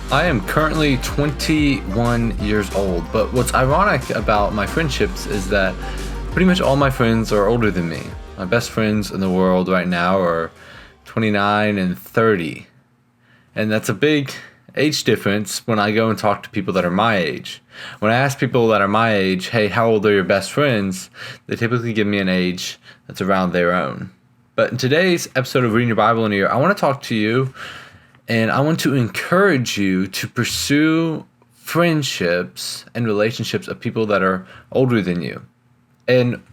I am currently 21 years old, but what's ironic about my friendships is that pretty much all my friends are older than me. My best friends in the world right now are 29 and 30. And that's a big age difference when I go and talk to people that are my age. When I ask people that are my age, hey, how old are your best friends? They typically give me an age that's around their own. But in today's episode of Reading Your Bible in a Year, I want to talk to you and I want to encourage you to pursue friendships and relationships of people that are older than you. And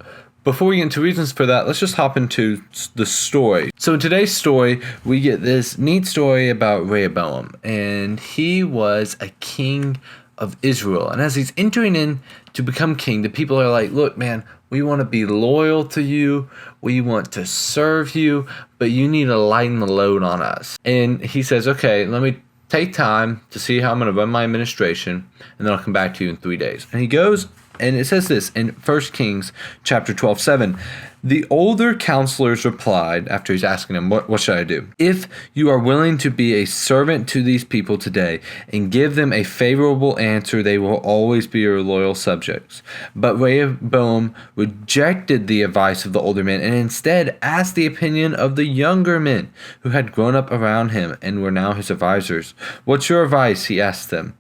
before we get into reasons for that, let's just hop into the story. So in today's story, we get this neat story about Rehoboam, and he was a king of Israel. And as he's entering in to become king, the people are like, look, man, we want to be loyal to you. We want to serve you, but you need to lighten the load on us. And he says, okay, let me take time to see how I'm going to run my administration, and then I'll come back to you in 3 days. And he goes, and it says this in 1 Kings chapter 12:7. The older counselors replied, after he's asking him, what should I do? If you are willing to be a servant to these people today and give them a favorable answer, they will always be your loyal subjects. But Rehoboam rejected the advice of the older men and instead asked the opinion of the younger men who had grown up around him and were now his advisors. What's your advice? He asked them.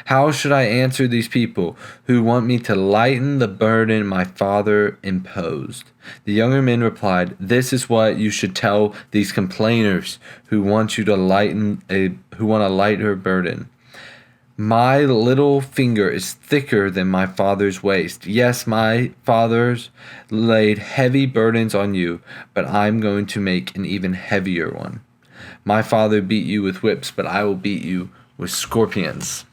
How should I answer these people who want me to lighten the burden my father imposed? The younger men replied, this is what you should tell these complainers who want you to lighten a lighter burden. My little finger is thicker than my father's waist. Yes, my fathers laid heavy burdens on you, but I'm going to make an even heavier one. My father beat you with whips, but I will beat you with scorpions.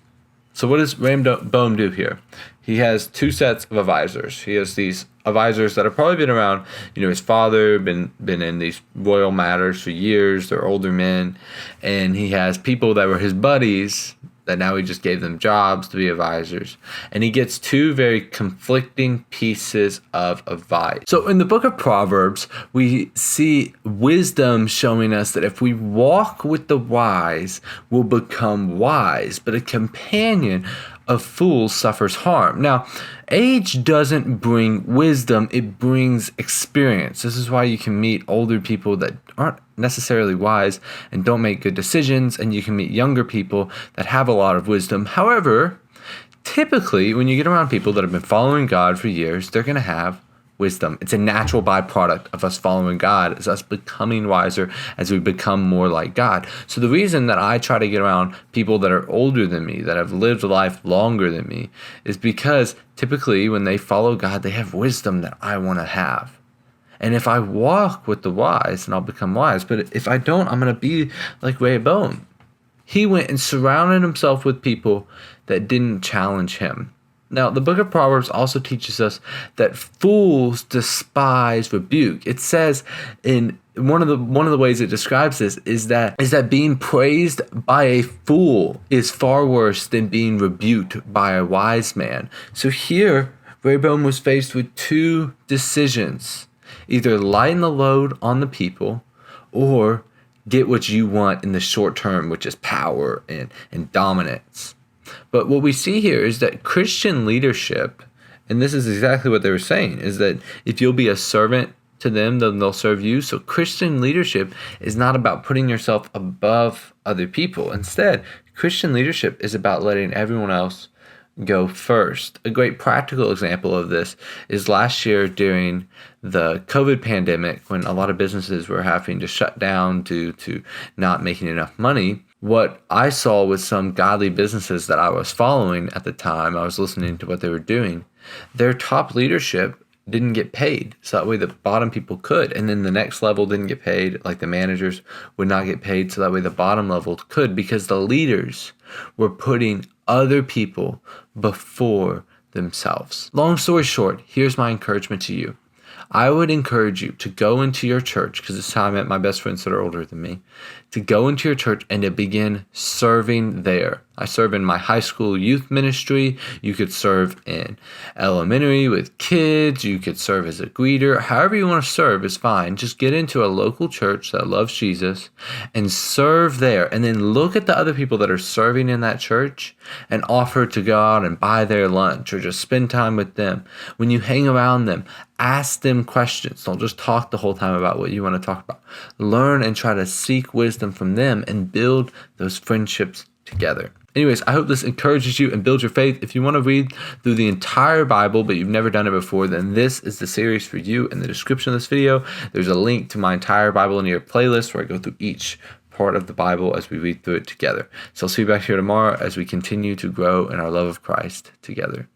So what does Rehoboam do here? He has two sets of advisors. He has these advisors that have probably been around, his father, been in these royal matters for years. They're older men. And he has people that were his buddies that now he just gave them jobs to be advisors. And he gets two very conflicting pieces of advice. So in the book of Proverbs, we see wisdom showing us that if we walk with the wise, we'll become wise. But a companion of fools suffers harm. Now, age doesn't bring wisdom, it brings experience. This is why you can meet older people that aren't necessarily wise and don't make good decisions, and you can meet younger people that have a lot of wisdom. However, typically, when you get around people that have been following God for years, they're going to have wisdom. It's a natural byproduct of us following God, is us becoming wiser as we become more like God. So the reason that I try to get around people that are older than me, that have lived life longer than me, is because typically when they follow God, they have wisdom that I want to have. And if I walk with the wise, then I'll become wise. But if I don't, I'm going to be like Rehoboam. He went and surrounded himself with people that didn't challenge him. Now, the book of Proverbs also teaches us that fools despise rebuke. It says in one of the ways it describes this is that being praised by a fool is far worse than being rebuked by a wise man. So here, Rehoboam was faced with two decisions: either lighten the load on the people or get what you want in the short term, which is power and dominance. But what we see here is that Christian leadership, and this is exactly what they were saying, is that if you'll be a servant to them, then they'll serve you. So Christian leadership is not about putting yourself above other people. Instead, Christian leadership is about letting everyone else go first. A great practical example of this is last year during the COVID pandemic, when a lot of businesses were having to shut down due to not making enough money. What I saw with some godly businesses that I was following at the time, I was listening to what they were doing, their top leadership didn't get paid. So that way the bottom people could. And then the next level didn't get paid, like the managers would not get paid. So that way the bottom level could, because the leaders were putting other people before themselves. Long story short, here's my encouragement to you. I would encourage you to go into your church, because it's how I met my best friends that are older than me, to go into your church and to begin serving there. I serve in my high school youth ministry. You could serve in elementary with kids. You could serve as a greeter. However you want to serve is fine. Just get into a local church that loves Jesus and serve there. And then look at the other people that are serving in that church and offer to go out and buy their lunch or just spend time with them. When you hang around them, ask them questions. Don't just talk the whole time about what you want to talk about. Learn and try to seek wisdom from them and build those friendships together. Anyways, I hope this encourages you and builds your faith. If you want to read through the entire Bible, but you've never done it before, then this is the series for you. In the description of this video, there's a link to my entire Bible in your playlist where I go through each part of the Bible as we read through it together. So I'll see you back here tomorrow as we continue to grow in our love of Christ together.